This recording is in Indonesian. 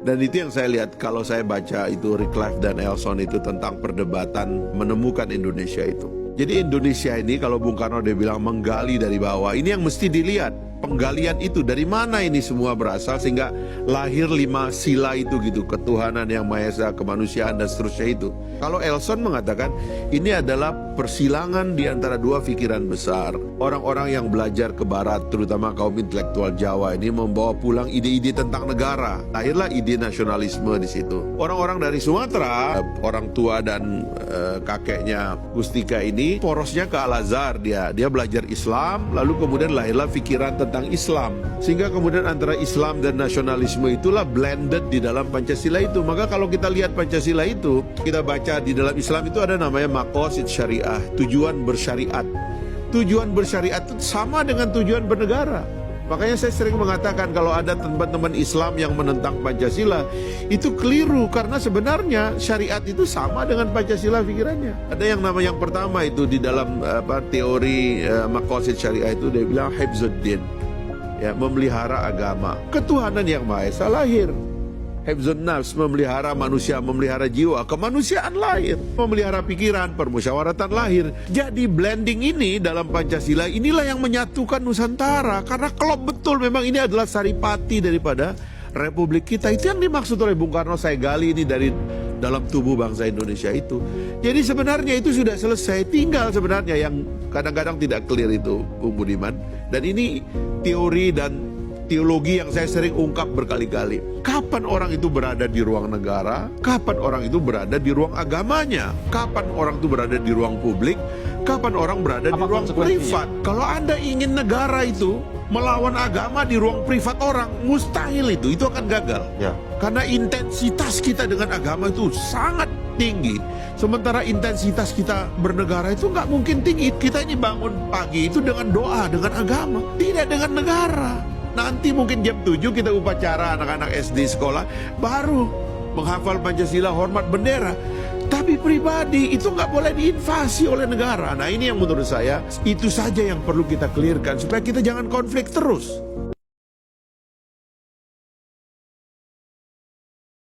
Dan itu yang saya lihat kalau saya baca itu Wycliffe dan Elson itu tentang perdebatan menemukan Indonesia itu. Jadi Indonesia ini kalau Bung Karno dia bilang menggali dari bawah, ini yang mesti dilihat. Penggalian itu dari mana ini semua berasal sehingga lahir 5 sila itu gitu, ketuhanan yang Maha Esa, kemanusiaan dan seterusnya itu. Kalau Elson mengatakan ini adalah persilangan di antara dua pikiran besar. Orang-orang yang belajar ke barat, terutama kaum intelektual Jawa ini membawa pulang ide-ide tentang negara. Lahirlah ide nasionalisme di situ. Orang-orang dari Sumatera, orang tua dan kakeknya Gustika ini porosnya ke Al-Azhar dia belajar Islam, lalu kemudian lahirlah pikiran tentang Islam, sehingga kemudian antara Islam dan nasionalisme itulah blended di dalam Pancasila itu. Maka kalau kita lihat Pancasila itu, kita baca di dalam Islam itu ada namanya maqasid syariah, tujuan bersyariat. Tujuan bersyariat itu sama dengan tujuan bernegara. Makanya saya sering mengatakan kalau ada teman-teman Islam yang menentang Pancasila, itu keliru, karena sebenarnya syariat itu sama dengan Pancasila pikirannya. Ada yang nama yang pertama itu di dalam teori maqasid syariah itu dia bilang hifzuddin, ya, memelihara agama. Ketuhanan yang Maha Esa lahir. Hifzun nafs, memelihara manusia, memelihara jiwa, kemanusiaan lahir. Memelihara pikiran, permusyawaratan lahir. Jadi blending ini dalam Pancasila inilah yang menyatukan Nusantara. Karena klop betul memang ini adalah saripati daripada Republik kita. Itu yang dimaksud oleh Bung Karno, saya gali ini dari dalam tubuh bangsa Indonesia itu. Jadi sebenarnya itu sudah selesai. Tinggal sebenarnya yang kadang-kadang tidak clear itu, Bung Budiman. Dan ini teori dan teologi yang saya sering ungkap berkali-kali. Kapan orang itu berada di ruang negara? Kapan orang itu berada di ruang agamanya? Kapan orang itu berada di ruang publik? Kapan orang berada di ruang privat? Kalau Anda ingin negara itu melawan agama di ruang privat orang, mustahil itu akan gagal. Ya. Karena intensitas kita dengan agama itu sangat tinggi. Sementara intensitas kita bernegara itu nggak mungkin tinggi. Kita ini bangun pagi itu dengan doa, dengan agama, tidak dengan negara. Nanti mungkin jam 7 kita upacara anak-anak SD sekolah, baru menghafal Pancasila, hormat bendera. Tapi pribadi itu nggak boleh diinvasi oleh negara. Nah ini yang menurut saya, itu saja yang perlu kita clearkan supaya kita jangan konflik terus.